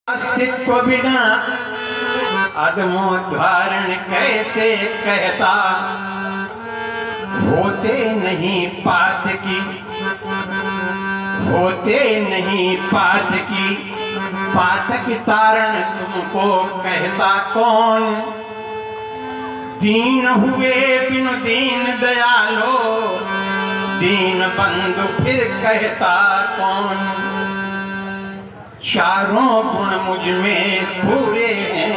अस्तित्व बिना आत्मोद्धारण कैसे कहता, होते नहीं पात की, होते नहीं पात की, पातक तारण तुमको कहता कौन। दीन हुए बिनु दीन दयालो, दीन बंधु फिर कहता कौन। चारों गुण मुझ में पूरे हैं,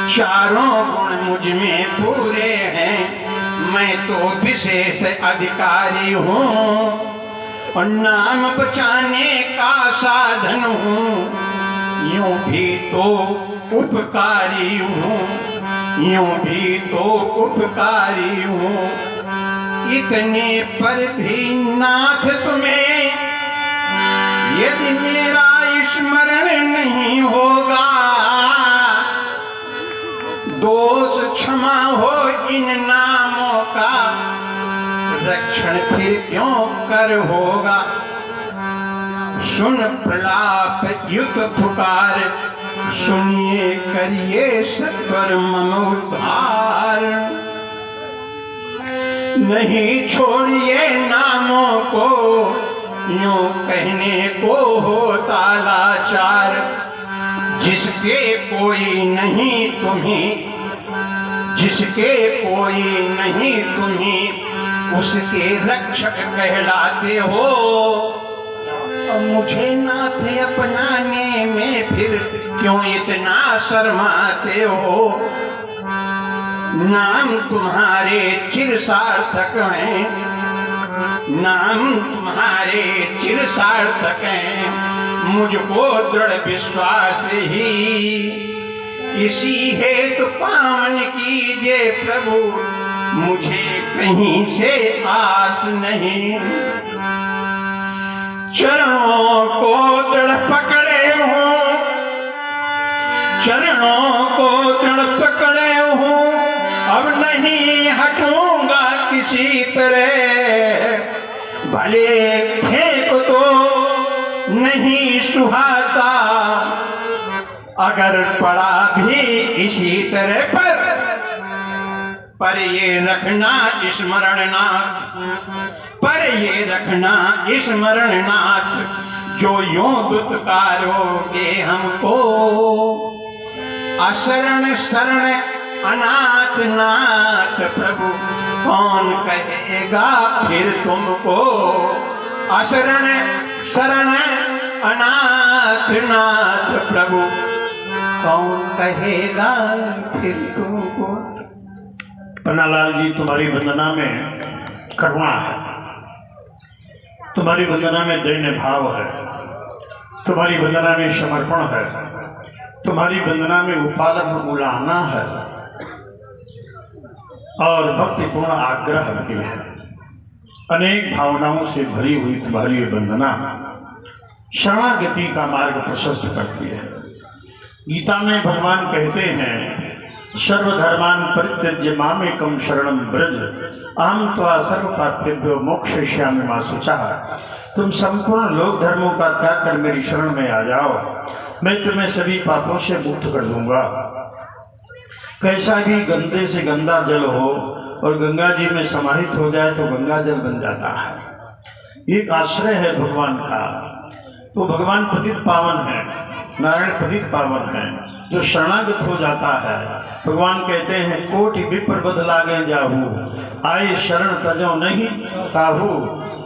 चारों गुण मुझ में पूरे हैं, मैं तो विशेष अधिकारी हूँ और नाम बचाने का साधन हूँ। यूं भी तो उपकारी हूँ, यूं भी तो उपकारी हूँ। इतने पर भी नाथ तुम्हें यदि मेरा स्मरण नहीं होगा, दोष क्षमा हो इन नामों का, रक्षण फिर क्यों कर होगा। सुन प्रलाप युत पुकार, सुनिए करिए सत्वर मम उद्धार। नहीं छोड़िए नामों को, यूं कहने को होता लाचार। जिसके कोई नहीं तुम्हें, जिसके कोई नहीं तुम्हें, उसके रक्षक कहलाते हो। मुझे नाथ अपनाने में फिर क्यों इतना शर्माते हो। नाम तुम्हारे चिर सार्थक हैं, नाम तुम्हारे चिर सार्थक हैं। मुझको दृढ़ विश्वास ही, इसी हेतु पावन कीजिए प्रभु, मुझे कहीं से आस नहीं। चरणों को दृढ़ पकड़े हो, चरणों को दृढ़ पकड़े हो, अब नहीं हटूंगा किसी तरह। भले फेंक तो नहीं सुहाता, अगर पड़ा भी इसी तरह पर ये रखना स्मरण नाथ, पर ये रखना स्मरण नाथ, जो यूं दुत्कारोगे हमको। अशरण शरण अनाथ नाथ प्रभु, कौन कहेगा फिर तुमको। अशरण शरण अनाथ नाथ प्रभु, कौन कहेगा फिर तुमको। पन्नालाल जी, तुम्हारी वंदना में करुणा है, तुम्हारी वंदना में दैन्य भाव है, तुम्हारी वंदना में समर्पण है, तुम्हारी वंदना में उपालब्ध उलाहना है और भक्तिपूर्ण आग्रह भी है। अनेक भावनाओं से भरी हुई तुम्हारी वंदना शरणागति का मार्ग प्रशस्त करती है। गीता में भगवान कहते हैं, सर्वधर्मान परित्यज्य मामेकं शरणं व्रज, अहं त्वा सर्व पापेभ्यो मोक्षयिष्यामि मा शुचः। तुम संपूर्ण लोक धर्मों का त्याग कर मेरी शरण में आ जाओ, मैं तुम्हें सभी पापों से मुक्त कर दूंगा। कैसा भी गंदे से गंदा जल हो और गंगा जी में समाहित हो जाए तो गंगा जल बन जाता है। एक आश्रय है भगवान का, तो भगवान पतित पावन है, नारायण पतित पावन है। जो शरणागत हो जाता है, भगवान कहते हैं, कोटि विप्र बद लागे जाहू, आए शरण तजो नहीं ताहू।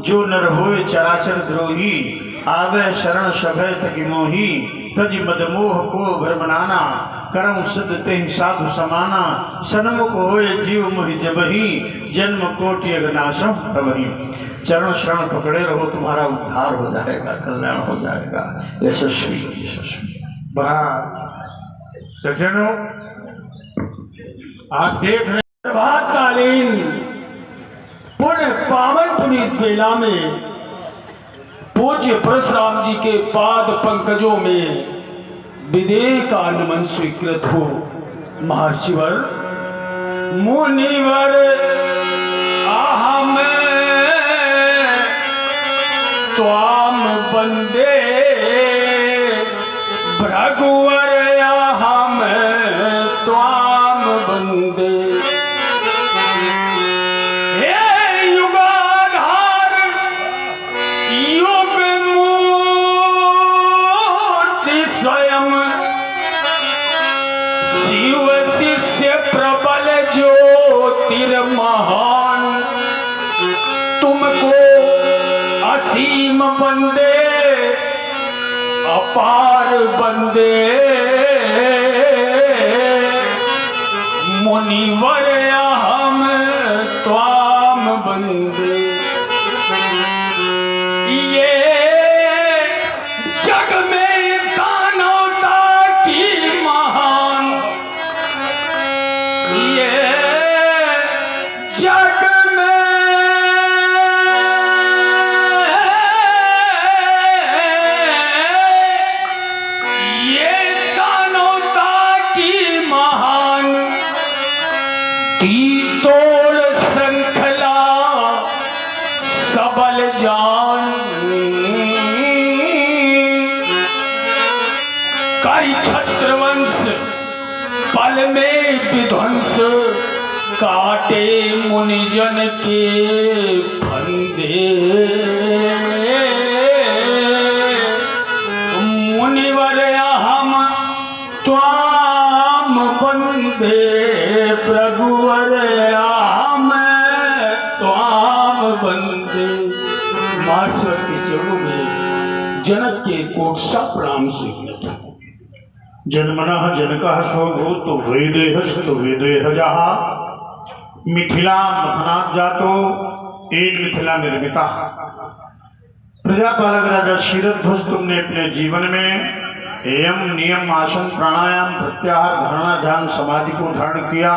जो नर होए चराचर द्रोही, आवे शरण सभय तकि मोही। तज मदमोह को भ्रमनाना, करम सिद्ध तेहि साधु समाना। सन्मुख होए जीव मोहि जबहि, जन्म कोटि अगनाशम तबहि। चरण शरण पकड़े रहो, तुम्हारा उद्धार हो जाएगा, कल्याण हो जाएगा। यशस्वी यशस्वी। बड़ा सज्जनों, आप देख रहे प्रभातकालीन पुण्य पावन पुनीत बेला में पूज्य परशुराम जी के पाद पंकजों में विदेह का नमन स्वीकृत हो। महर्षिवर मुनिवर अहम त्वाम बंदे रघुवर हम त्वाम बंदे। हे युगाधार युग मूर्ति स्वयं, शिव शिष्य प्रबल ज्योतिर्महान, तुमको असीम बंदे अपार बंदे। मुनिवर हम त्वाम बंदे। ये जग में दानवता की महान, ये जग तोड़ श्रृंखला सबल जान, कई छत्रवंश पल में विध्वंस, काटे मुनिजन के फंदे। मुनिवर हम त्वाम बंदे, प्रभुवर हम त्वाम बंदे। मार्शल के चरणों में जनक के कोट सा प्रणाम स्वीकृत। जन्मनः जनकः स्वभूतो वेदेहस्तु वेदेहजः, मिथिला मथनात् जातो एन मिथिला निर्मिता। प्रजापालक राजा क्षीरध्वज, तुमने अपने जीवन में यम नियम आसन प्राणायाम प्रत्याहार धारणा ध्यान समाधि को धारण किया।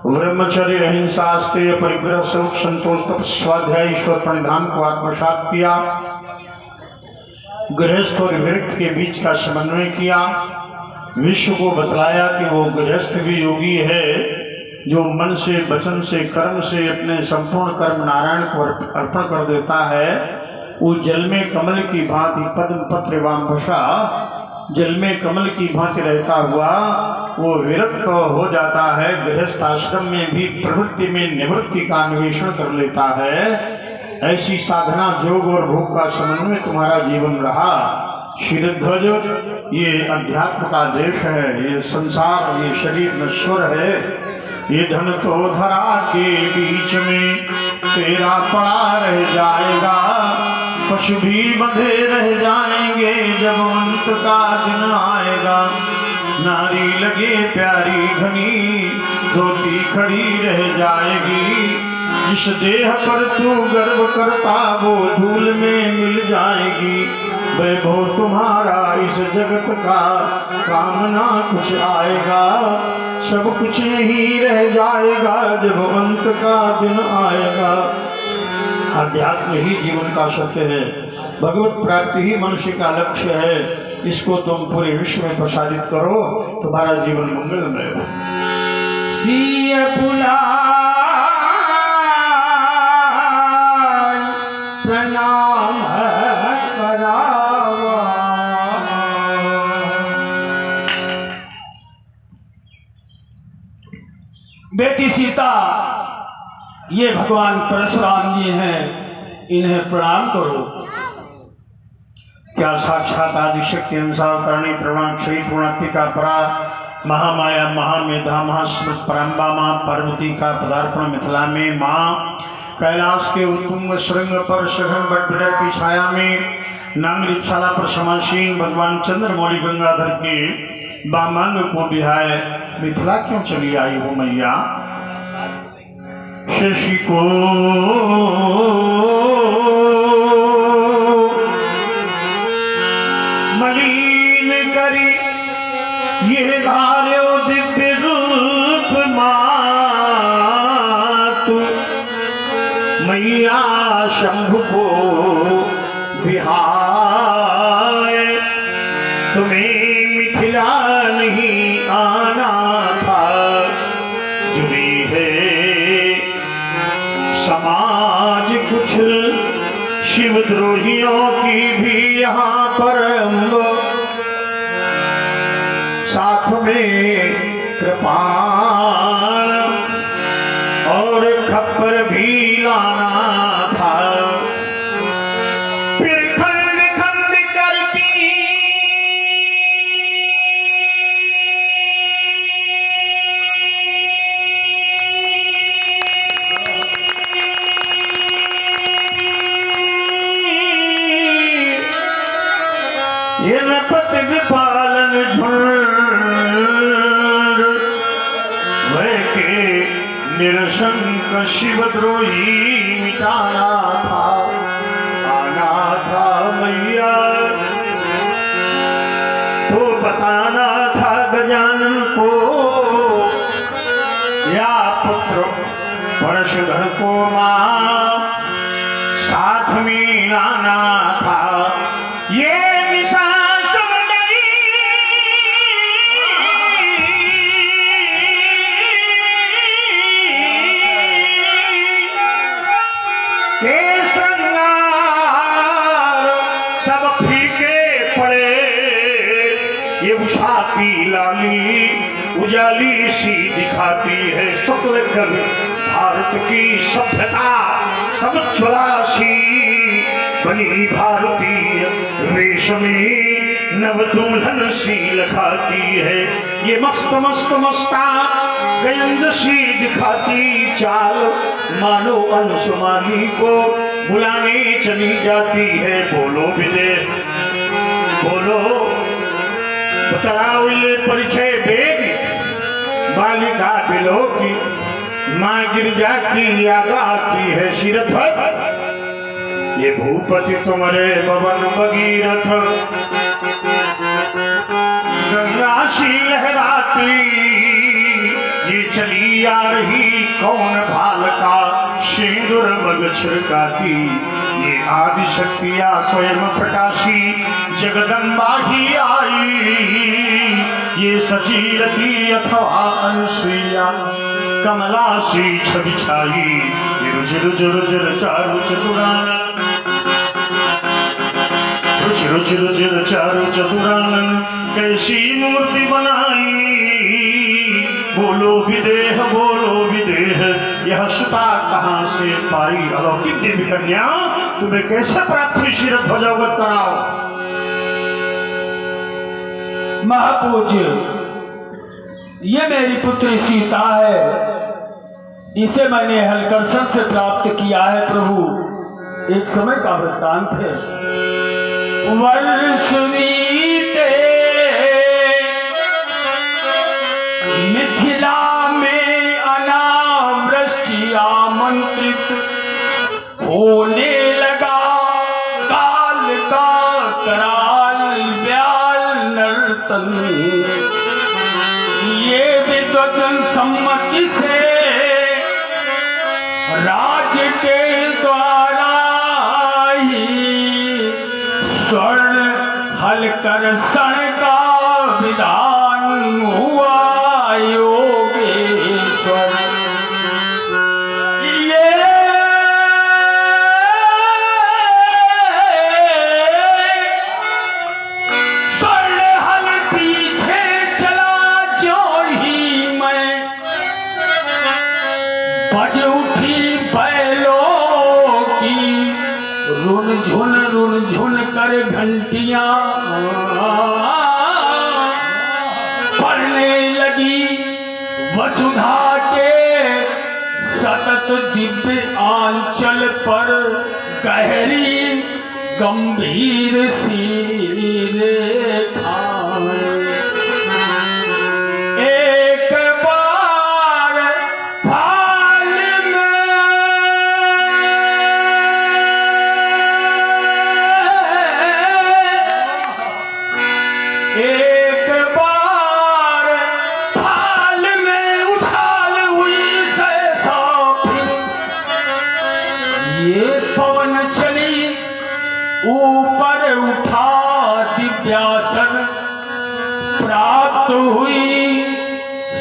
ब्रह्मचर्य अहिंसा अस्तेय परिग्रह सुख संतोष तप स्वाध्याय ईश्वर प्रणिधान को आत्मसात किया। गृहस्थ और विरक्त के बीच का समन्वय किया। विश्व को बतलाया कि वो गृहस्थ भी योगी है जो मन से वचन से कर्म से अपने संपूर्ण कर्म नारायण को अर्पण कर देता है। वो जल में कमल की भांति पद्म पत्र वामभषा, जल में कमल की भांति रहता हुआ वो विरक्त हो जाता है। गृहस्थ आश्रम में भी प्रवृत्ति में निवृत्ति का अन्वेषण कर लेता है। ऐसी साधना योग और भोग का समन्वय तुम्हारा जीवन रहा। क्षीरध्वज, ये अध्यात्म का देश है, ये संसार, ये शरीर नश्वर है। ये धन तो धरा के बीच में तेरा पड़ा रह जाएगा। पशु भी बंधे रह जाएंगे जब अंत का दिन आएगा। नारी लगे प्यारी घनी धोती खड़ी रह जाएगी। जिस देह पर तू गर्व करता वो धूल में मिल जाएगी। वैभव तुम्हारा इस जगत का कामना कुछ आएगा। सब कुछ ही रह जाएगा जब अंत का दिन आएगा। अध्यात्म ही जीवन का सत्य है। भगवत प्राप्ति ही मनुष्य का लक्ष्य है। इसको तुम पूरे विश्व में प्रसारित करो, तुम्हारा जीवन मंगलमय हो। सिय पुलाय प्रणाम करावा। बेटी सीता, ये भगवान परशुराम जी हैं, इन्हें प्रणाम करो। क्या साक्षात आदिशक्ति अनुसारणी प्रमाक्षयी पूर्णात्मिका परा महामाया महामेधा महास्मृत परम्बा माँ पार्वती का पदार्पण मिथिला में माँ कैलाश के उत्तुंग श्रृंग पर सघन बटबिड़ा की छाया में नांगरीपशाला पर समासीन भगवान चंद्रमौली गंगाधर के बामांग को बिहाय मिथिला क्यों चली आई हो मैया। शशि को मलिन करी ये धार्यो दिव्य रूप मातु मैया शंभु को बिहाय। तुम्हें मिथिला नहीं आना था, जुड़ी है समाज कुछ शिवद्रोहियों की भी यहाँ पर साथ में कृपाण और खप्पर भी लाना था। फिर खंड खंड करती ये नपत विपालन झुंड वह के निरशंक शिवद्रोही मिटाना था। आना था मैया तो बताना था गजानन को, या पुत्र परशुधर को मां साथ में लाना था। ये सब फीके पड़े, ये उषा की लाली उजाली सी दिखाती है। शुक्ल कर भारत की सभ्यता सब चौरासी बनी भारतीय रेशमी नव दुल्हन सी लखाती है। ये मस्त मस्त मस्ता गयंद सी दिखाती चाल मानो अंशुमानी को बुलाने चली जाती है। बोलो विदेह बोलो बतलाओ ये परिचय वेद बालिका बिलो की माँ गिरजा की याद आती है। शिरध्वज ये भूपति तुम्हारे पवन भगीरथ गंगाशी लहराती ये चली आ रही कौन भालका सिंदूर मग छिड़काती। ये आदि शक्तियां स्वयं प्रकाशी जगदम्बा ही आई। ये सचीरती अथवा अनुसुईया कमला सी छवि छाई। ये रुचिर रुचिर रुचिर चारु चतुरानन रुचिर रुचिर रुचिर चारु चतुरानन कैसी मूर्ति बनाई। बोलो विदेह यह सुता कहाँ से पाई। अलौकिक देवी कन्या तुम्हें कैसे प्राप्त हुई शिरध्वज अवगत कराओ। महापूज्य ये मेरी पुत्री सीता है, इसे मैंने हलकर्षण से प्राप्त किया है। प्रभु एक समय का वृत्तांत है। वर्ष बीते मिथिला में अनावृष्टि आमंत्रित होने लगा। काल का कराल व्याल नर्तन ये विद्वजन सम्मति से राज्य के द्वारा ही स्वर्ण हलकर्षण का विधान हुआ। योगेश्वर ये स्वर्ण हल पीछे चला जो ही मैं बज उठी बैलों की रुन झुन कर घंटियां पड़ने लगी। वसुधा के सतत दिव्य आंचल पर गहरी गंभीर सी रेखाएं। एक बार भाल में एक बार भाल में उछाल हुई सहसा फिर ये पवन चली ऊपर उठा दिव्यासन प्राप्त हुई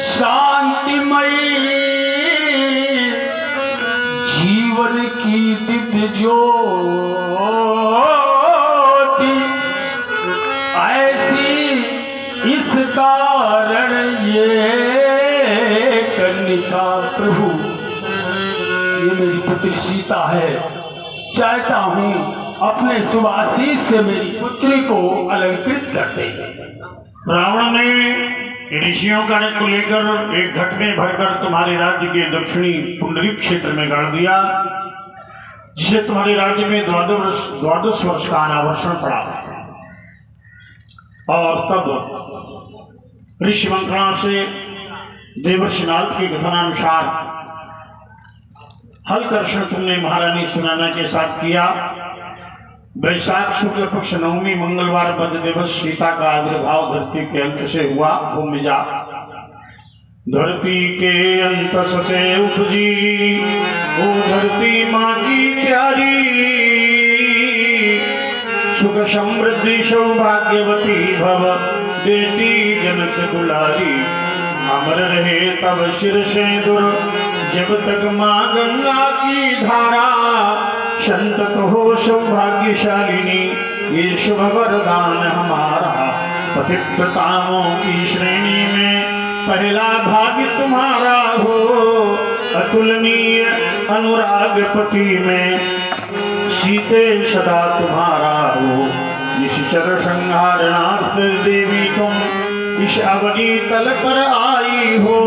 शांतिमयी जीवन की दिव्य ज्योति। ऐसी इस कारण ये कन्या प्रभु, ये मेरी पुत्री सीता है। चाहता हूँ अपने सुवासीस से मेरी पुत्री को अलंकृत कर दे। रावण ने ऋषियों का रथ को लेकर एक घट में भरकर तुम्हारे राज्य के दक्षिणी पुंडरीक क्षेत्र में गाड़ दिया, जिसे तुम्हारे राज्य में 12 वर्ष का अनावर्षण पड़ा। और तब ऋषि मंत्रणा से देवर्षि नारद के कथनानुसार हलकर्षण तुमने महारानी सुनैना के साथ किया। वैशाख शुक्ल पक्ष नवमी मंगलवार बद दिवस सीता का आविर्भाव धरती के अंत से हुआ। भूमिजा धरती के अंत से उपजी, ओ धरती माँ की प्यारी, सुख समृद्धि सौभाग्यवती भव, बेटी जनक दुलारी। अमर रहे तब सिर से दूर, जब तक माँ गंगा की धारा, संतत हो सौभाग्यशालिनी, ये शुभ वरदान हमारा। पतिव्रताओं की श्रेणी में पहला भाग तुम्हारा हो, अतुलनीय अनुराग पति में सीते सदा तुम्हारा हो। निश्चर संहारनाथ देवी तुम इस अवनी तल पर आई हो,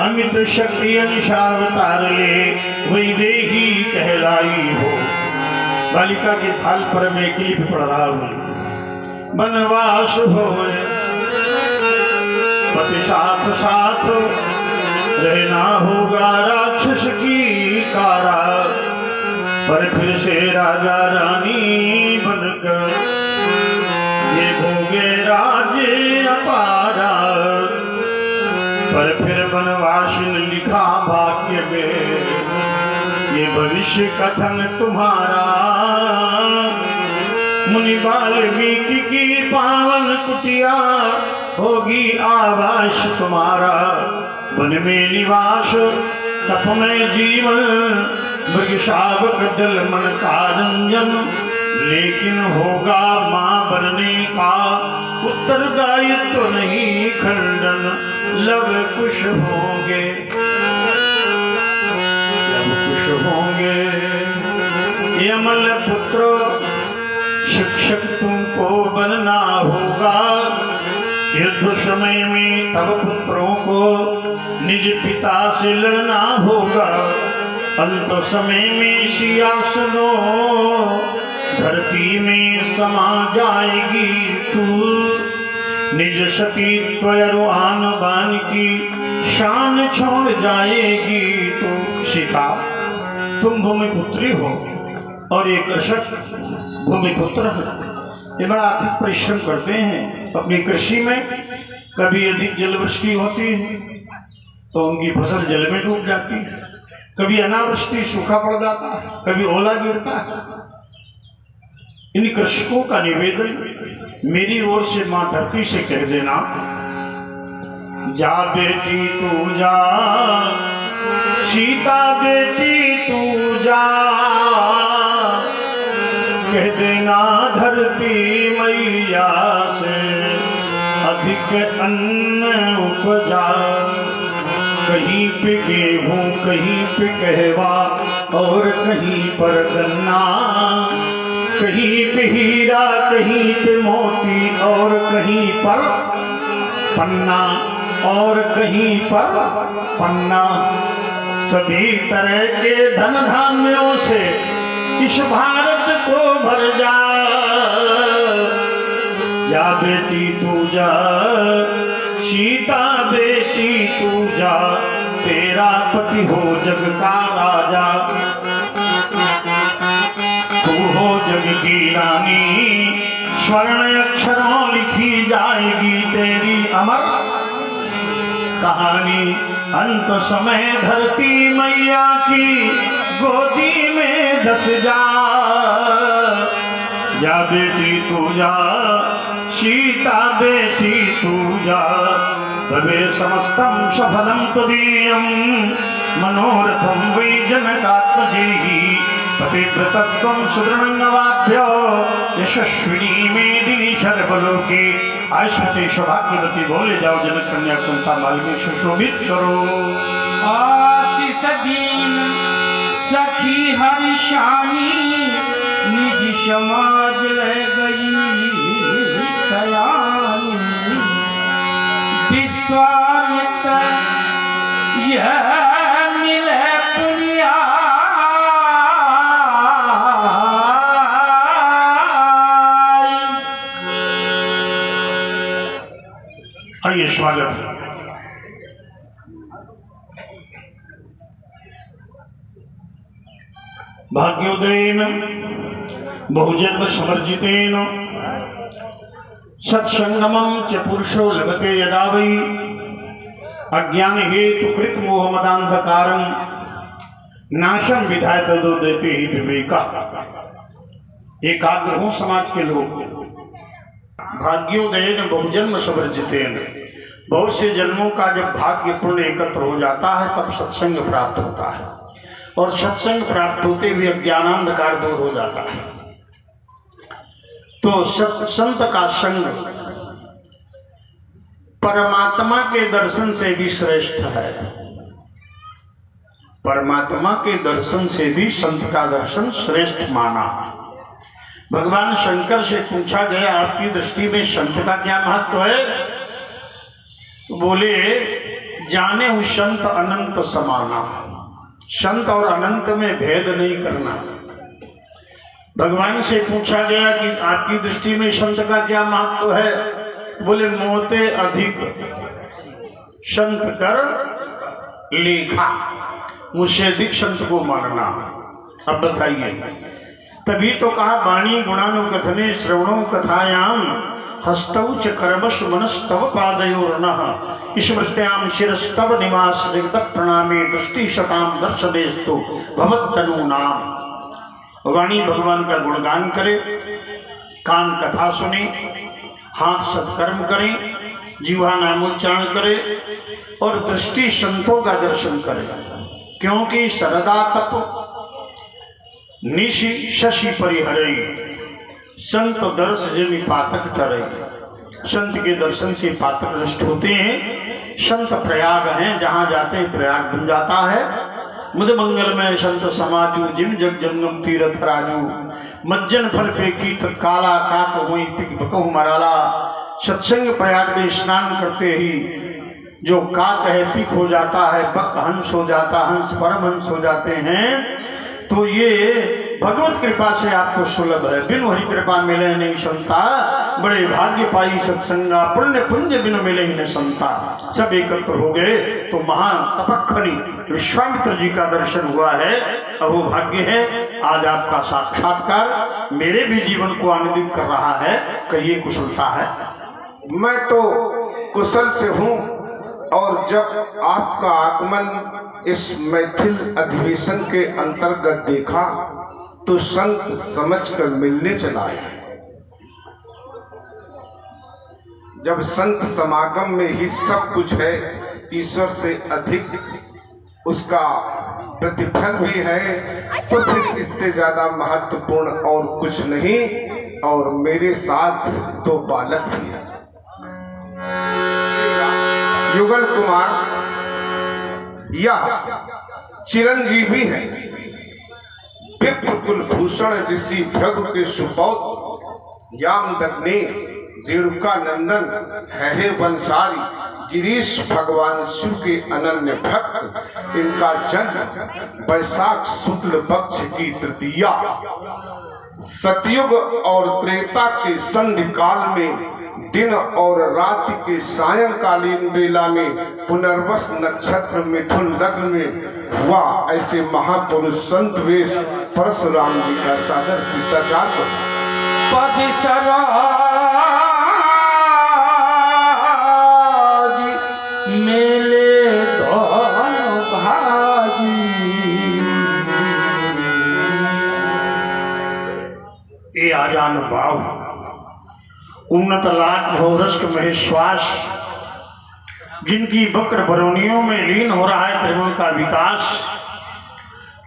अमित शक्ति अंशावतार ले वैदेही कहलाई हो। बालिका के फाल पर मैं क्लिप पढ़ रहा हूँ। वनवास हो पति साथ साथ रहना होगा राक्षस की कारा, पर फिर से राजा रानी बनकर ये भोगे राज्य अपारा। पर फिर वनवासी ने लिखा भाग्य में ये भविष्य कथन तुम्हारा। मुनि वाल्मीकि की पावन कुटिया होगी आवास तुम्हारा। वन में निवास तप में जीवन, मृग शावक दल मन का रंजन। लेकिन होगा माँ बनने का उत्तरदायित्व नहीं खंडन। लव कुश होंगे, लव कुश होंगे, यमल पुत्र शिक्षक तुमको बनना होगा। युद्ध समय में तब पुत्रों को निज पिता से लड़ना होगा। अंत समय में सिया सुनो, धरती में समा जाएगी तू। निज सतीत्व आन बान की शान छोड़ जाएगी तू। सीता तुम भूमिपुत्री हो और ये कृषक भूमिपुत्र है। ये बड़ा आर्थिक परिश्रम करते हैं अपनी कृषि में। कभी अधिक जलवृष्टि होती है तो उनकी फसल जल में डूब जाती है, कभी अनावृष्टि सूखा पड़ जाता है, कभी ओला गिरता है। इन कृषकों का निवेदन मेरी ओर से मां धरती से कह देना, जा बेटी तू जा, सीता बेटी तू जा। कह देना धरती मैया से अधिक अन्न उपजा। कहीं पे गेहूं, कहीं पे कहवा और कहीं पर गन्ना। कहीं पे हीरा, कहीं पे मोती और कहीं पर पन्ना और कहीं पर पन्ना। सभी तरह के धन धान्यों से इस भारत को भर जा। जा बेटी तू जा, सीता बेटी तू जा। तेरा पति हो जग का राजा, तू हो जग की रानी। स्वर्ण अक्षरों लिखी जाएगी तेरी अमर कहानी। अंत समय धरती मैया की गोदी में धस जा। जा बेटी तू जा, सीता बेटी तू जा। भवे समस्तं सफलं त्वदीयं मनोरथं वै जनकात्मजैः। पतिव्रतत्वं सुदृढंगवाभ्यो यशस्विनी मेदिनी सर्वलोके आयुष्मती सौभाग्यवती बोले जाओ जनक कन्या कुंता मालिनी सुशोभित करो। आशीष दीन सखी हरिशानी निज समाज ले गई सयानी विश्वामित्र यह मिले पुनिया आइए स्वागत है। भाग्योदयेन बहुजन्म समर्जितेन सत्संगमं च पुरुषो लभते यदा वै अज्ञान हेतु कृत मोहमदांधकारं नाशं विधाय तदो देते ही विवेका। एकाग्र हो समाज के लोग। भाग्योदयेन बहुजन्म समर्जितेन, बहुत से जन्मों का जब भाग्य पुण्य एकत्र हो जाता है तब सत्संग प्राप्त होता है, और सत्संग प्राप्त होते हुए अज्ञानांधकार दूर हो जाता है। तो संत का संग परमात्मा के दर्शन से भी श्रेष्ठ है। परमात्मा के दर्शन से भी संत का दर्शन श्रेष्ठ माना। भगवान शंकर से पूछा गया आपकी दृष्टि में संत का क्या महत्व है? तो बोले जाने हूं संत अनंत समाना। संत और अनंत में भेद नहीं करना। भगवान से पूछा गया कि आपकी दृष्टि में संत का क्या महत्व है? तो बोले मोते अधिक संत कर लेखा, मुझसे अधिक संत को मानना। अब बताइए, तभी तो कहा वाणी गुणानुकथने श्रवणों कथायाम हस्तौ च कर्मसु मनस्तव पादयोर्नः स्मृत्याम शिरस्तव निवास जगत प्रणामे दृष्टि शताम दर्शनेस्तु भवत्तनु नाम। वाणी भगवान का गुणगान करे, कान कथा सुने, हाथ सत्कर्म करे, जीवा नामोच्चारण करे और दृष्टि संतों का दर्शन करे। क्योंकि सरदा तप निशि शशि परिहरे, संत दर्श जनि पातक टरे। संत के दर्शन से पातक नष्ट होते हैं। संत प्रयाग हैं, जहां जाते हैं प्रयाग बन जाता है। मुद मंगल में संत समाजू जिम जग जंगम तीरथ राजू मज्जन फल पेखी तत्काला काक हुई पिक बकहु मराला। सत्संग प्रयाग में स्नान करते ही जो काक है पिक हो जाता है, बक हंस हो जाता, हंस परमहंस हो जाते हैं। तो ये भगवत कृपा से आपको सुलभ है। बिनु हरि कृपा मिले नहीं संता, बड़े भाग्य पाई सत्संगा, पुण्य पुंज बिनु मिले ही न संता। सब एकत्र हो गए तो महान तपस्वी विश्वामित्र जी का दर्शन हुआ है। अब वो भाग्य है, आज आपका साक्षात्कार मेरे भी जीवन को आनंदित कर रहा है। कहिए कुशलता है? मैं तो कुशल से हूँ, और जब आपका आगमन इस मैथिल अधिवेशन के अंतर्गत देखा तो संत समझकर मिलने चला आया। जब संत समागम में ही सब कुछ है, ईश्वर से अधिक उसका प्रतिफल भी है, तो फिर इससे ज्यादा महत्वपूर्ण और कुछ नहीं। और मेरे साथ दो बालक भी हैं, युगल कुमार यह चिरंजीवी है, विप्र कुलभूषण ऋषि भृगु के सुपौत्र यामदग्नि रेणुका नंदन है वंशारी गिरीश भगवान शिव के अनन्य भक्त। इनका जन्म वैशाख शुक्ल पक्ष की तृतीया सतयुग और त्रेता के संधि काल में दिन और रात्रि के सायंकालीन बेला में पुनर्वस नक्षत्र मिथुन लग्न में हुआ। ऐसे महापुरुष संत वेश परशुराम जी का सादर शिष्टाचार पद सराज मेले धन भाजी। ए आजान भाव उन्नत लाट भौरस्क महेश्वास, जिनकी वक्र बरौनियों में लीन हो रहा है त्रिगुण का विकास।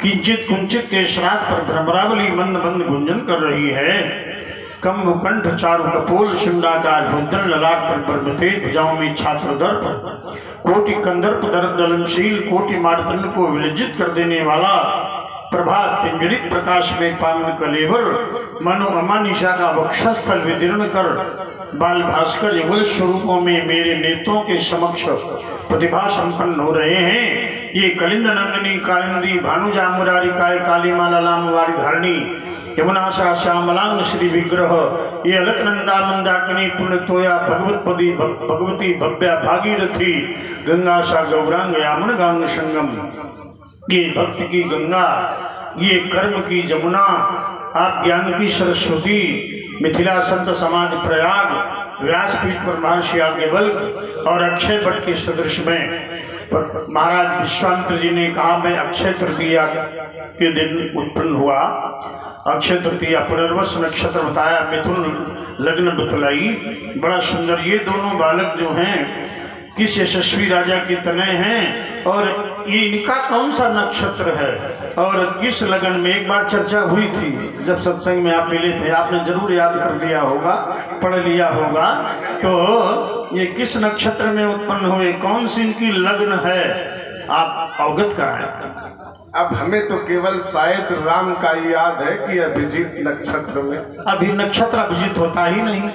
किंचित कुंचित के श्रास पर भ्रमरावली मंद मंद गुंजन कर रही है। कम मुकंठ चारु कपोल शिंगाकार भुजन ललाट पर पर्वते भुजाओं में छात्र दर्प कोटि कंदर्प दर्प दलनशील कोटि मार्तंड को विलज्जित कर देने वाला प्रभात पिंजरित प्रकाश में पावन कलेवर मनो अमानिशा का वक्षस्थल विदीर्ण कर बाल भास्कर युगल स्वरूपों में मेरे नेत्रों के समक्ष प्रतिभा संपन्न हो रहे हैं। ये कलिंद नंदिनी कालिंदी भानुजा मुरारी काय काली माला लाम वारी धारणी यमुनाशा श्यामलांग श्री विग्रह ये अलकनंदा मंदाकिनी पुण्य तोया भगवतपदी भगवती भव्या भागीरथी गंगाशा गौरांग यामन गांग संगम। ये भक्ति की गंगा, ये कर्म की जमुना, आप ज्ञान की सरस्वती, मिथिला संत समाज प्रयाग, व्यासपीठ पर महर्षि आज्ञवल्क्य और अक्षय वट के सदृश में महाराज विश्वामित्र जी ने कहा मैं अक्षय तृतीया के दिन उत्पन्न हुआ। अक्षय तृतीया पुनर्वस नक्षत्र बताया, मिथुन लग्न बतलाई। बड़ा सुंदर ये दोनों बालक जो हैं किस यशस्वी राजा के तनय हैं और ये इनका कौन सा नक्षत्र है और किस लगन में। एक बार चर्चा हुई थी जब सत्संग में आप मिले थे, आपने जरूर याद कर लिया होगा, पढ़ लिया होगा। तो ये किस नक्षत्र में उत्पन्न हुए, कौन सी इनकी लग्न है, आप अवगत कराएं। अब हमें तो केवल शायद राम का याद है कि अभिजीत नक्षत्र में। अभी नक्षत्र अभिजीत होता ही नहीं,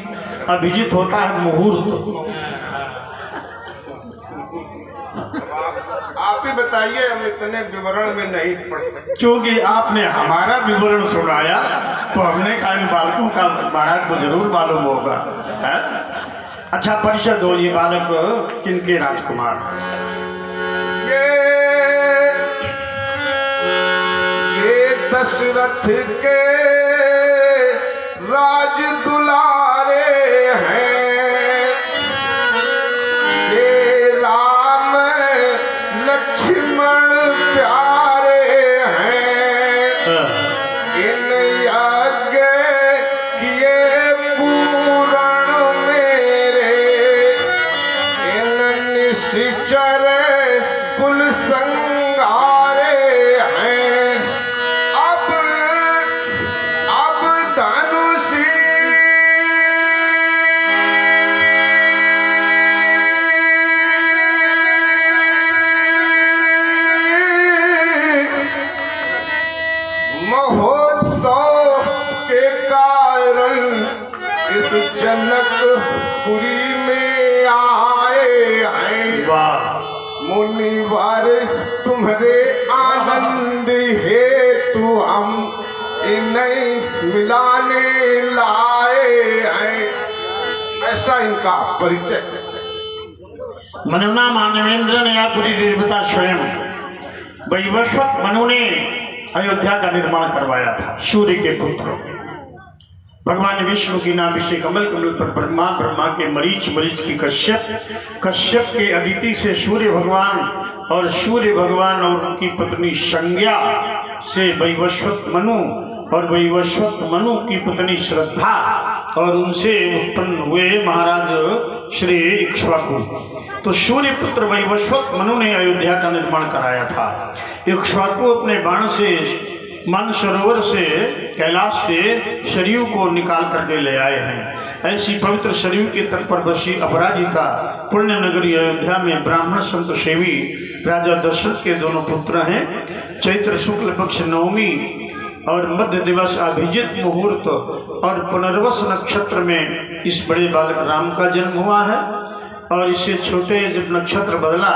अभिजीत होता है मुहूर्त। आप ही बताइए, हम इतने विवरण में नहीं पढ़ सकते। क्योंकि आपने हमारा विवरण सुनाया तो हमने कहा इन बालकों का महाराज को जरूर मालूम होगा है? अच्छा परिषद हो, ये बालक किनके राजकुमार? ये दशरथ के राज दुलारे हैं, लक्ष्मण प्यारे हैं। इन यज्ञ किए पूरण मेरे, इन निश्चर कुल संगारे हैं। अब धनुषी महोत्सव के कारण इस जनकपुरी में आए हैं। मुनिवर तुम्हारे आनंद हेतु हम इन्हें मिलाने लाए हैं। ऐसा इनका परिचय। मनुना मानवेंद्र ने या पूरी देवता स्वयं वैवस्वत मनु ने अयोध्या का निर्माण करवाया था। सूर्य के पुत्र भगवान विष्णु की नाभि से कमल, कमल पर ब्रह्मा, ब्रह्मा के मरीच, मरीच की कश्यप, कश्यप के अदिति से सूर्य भगवान और सूर्य भगवान और उनकी पत्नी संज्ञा से वैवस्वत मनु और वैवस्वत मनु की पत्नी श्रद्धा और उनसे उत्पन्न हुए महाराज श्री इक्ष्वाकु। तो सूर्य पुत्र वैवस्वत मनु ने अयोध्या का निर्माण कराया था। इक्ष्वाकु अपने बाण से मानसरोवर से कैलाश से सरयू को निकाल करके ले आए हैं। ऐसी पवित्र सरयू के तट पर बसी अपराजिता पुण्य नगरी अयोध्या में ब्राह्मण संत सेवी राजा दशरथ के दोनों पुत्र हैं। चैत्र शुक्ल पक्ष नवमी और मध्य दिवस अभिजित मुहूर्त और पुनर्वस नक्षत्र में इस बड़े बालक राम का जन्म हुआ है। और इससे छोटे जब नक्षत्र बदला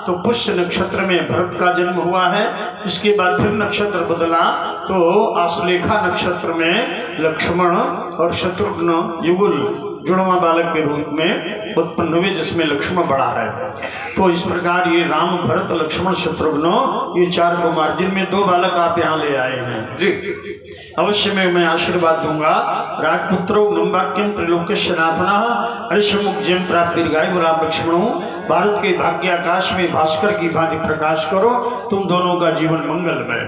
तो पुष्य नक्षत्र में भरत का जन्म हुआ है। इसके बाद फिर नक्षत्र बदला तो आश्लेखा नक्षत्र में लक्ष्मण और शत्रुघ्न युगल जुड़वा बालक के रूप में उत्पन्न हुए, जिसमें लक्ष्मण बड़ा है। तो इस प्रकार ये राम, भरत, लक्ष्मण, शत्रुघ्न ये चार कुमार, जिनमें दो बालक आप यहाँ ले आए हैं जी। अवश्य मैं आशीर्वाद दूंगा। राजपुत्रो नम्बाक्यम त्रिलोक्यस्य नाथनः हरिशमुख जयं प्राप्त दीर्घायु गुलाम लक्ष्मणो। भारत के भाग्याकाश में भास्कर की भांति प्रकाश करो, तुम दोनों का जीवन मंगलमय।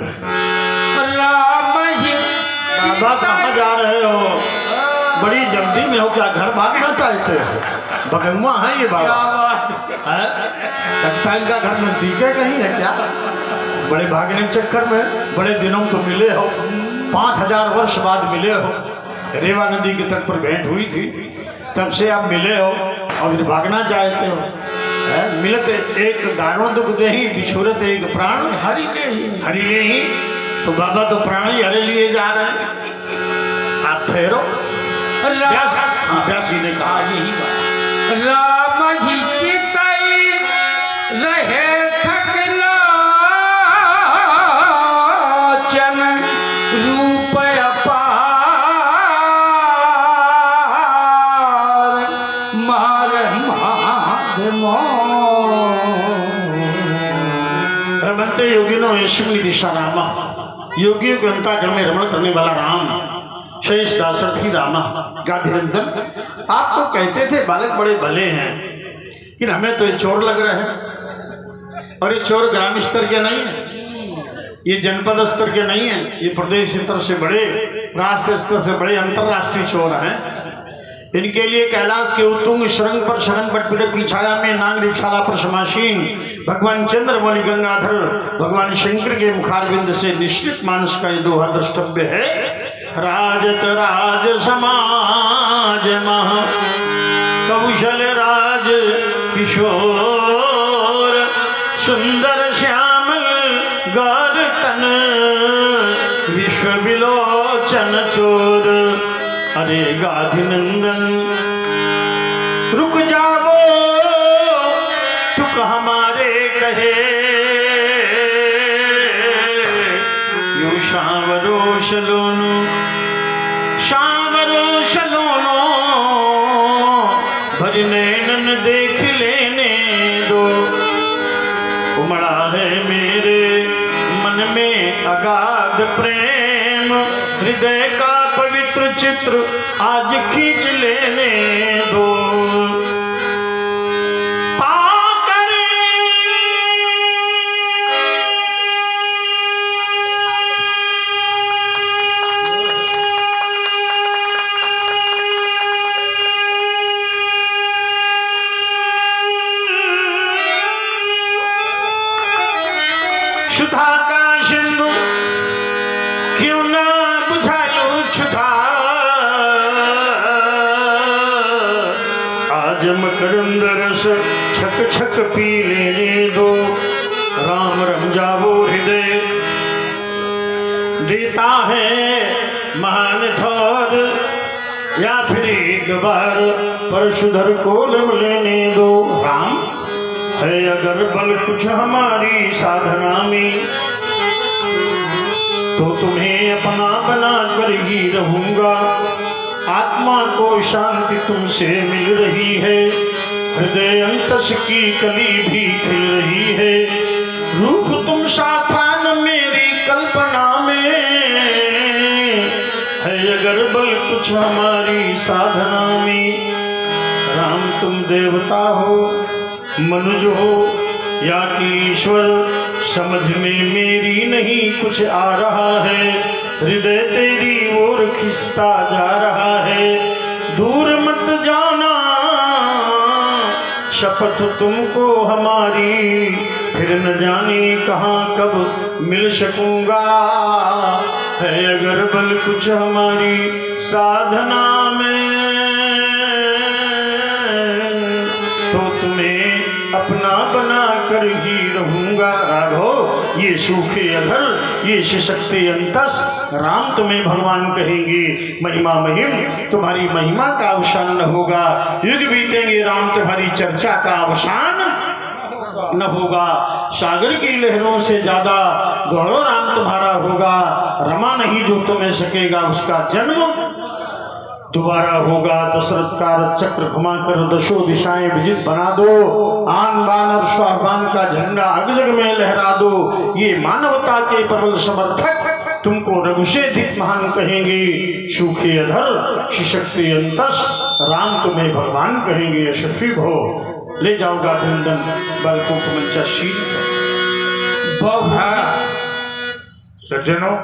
बाबा कहाँ जा रहे हो? बड़ी जल्दी में हो क्या? घर भागना चाहते हो? भगवा है ये बाबा है? लगता है इनका घर नजदीक है, कहीं है क्या? बड़े भागने के चक्कर में बड़े दिनों तो मिले हो, 5000 वर्ष बाद मिले हो। रेवा नदी के तट पर भेंट हुई थी, तब से आप मिले हो और फिर भागना चाहते हो। मिलते एक दारुण दुख दे ही, बिछुरत एक प्राण हरि ले ही। तो बाबा तो प्राण ही हरे लिए जा रहे हैं। आप ठहरो। व्यासी ने कहा यही बात। राम ही चिताई रहे थकलोचन रूप अपार मार रमनते योगिनो यशमी दिशा रामा, योगियों के अंतःकरण में रमण करने वाला राम, शेष दासरथी रामा। गांधीनंदन आप तो कहते थे बालक बड़े भले हैं, लेकिन हमें तो ये चोर लग रहे हैं। और ये चोर ग्राम स्तर के नहीं है, ये जनपद स्तर के नहीं है, ये प्रदेश स्तर से बड़े, राष्ट्रीय स्तर से बड़े अंतरराष्ट्रीय चोर हैं। इनके लिए कैलाश के उत्तुंग श्रृंग पर शरण पटपीड़क की छाया में नांग रिक्षाला पर समासीन भगवान चंद्रमौलि गंगाधर भगवान शंकर के मुखारविंद से निश्चित मानस का ये दोहा द्रष्टव्य है। राजत राज समाज महा कौशल राज किशोर सुंदर श्यामल गौर तन विश्व विलोचन चोर। अरे गाधिनंदन रुक जाओ तुक हमारे कहे, यू शावरो शलोनो भजनैनन देख लेने दो। उमड़ा है मेरे मन में अगाध प्रेम, हृदय का पवित्र चित्र आज खींच लेने दो। सुधा का सिंधु क्यों ना बुझा लो क्षुधा, आज मकरंद रस छक छक पी लेने दो। राम रम जाओ हृदय देता है महान ठोर, या फिर एक बार परशुधर को लम लेने दो। राम है अगर बल कुछ हमारी साधना में, तो तुम्हें अपना बना कर ही रहूंगा। आत्मा को शांति तुमसे मिल रही है, हृदय अंतस की कली भी खिल रही है। रूप तुम सा था न मेरी कल्पना में, है अगर बल कुछ हमारी साधना में। राम तुम देवता हो मनुज हो या कि ईश्वर, समझ में मेरी नहीं कुछ आ रहा है। हृदय तेरी ओर खिंचता जा रहा है, दूर मत जाना शपथ तुमको हमारी, फिर न जाने कहाँ कब मिल सकूंगा। है अगर बल कुछ हमारी साधना में, तो तुम्हें अपना बना कर ही रहूंगा। राघव ये सूखे अधर, ये सशक्ति अंतस, राम तुम्हें भगवान कहेंगे। महिमा महिम तुम्हारी महिमा का अवसान न होगा, युग बीतेंगे राम तुम्हारी चर्चा का अवसान न होगा। सागर की लहरों से ज्यादा गौरव राम तुम्हारा होगा। रमा नहीं जो तुम्हें सकेगा उसका जन्म दोबारा होगा। दशरथ का चक्र घुमा कर दशों दिशाएं विजित बना दो, आन बान और स्वाभिमान का झंडा अग जग में लहरा दो। ये मानवता के प्रबल समर्थक तुमको रघुषेधिक महान कहेंगे। सूखे अधर शिशक्ति अंतस, राम तुम्हें भगवान कहेंगे। यशस्वी भो ले जाओ गाधिनंदन बालकों को मंचासीन। सज्जनों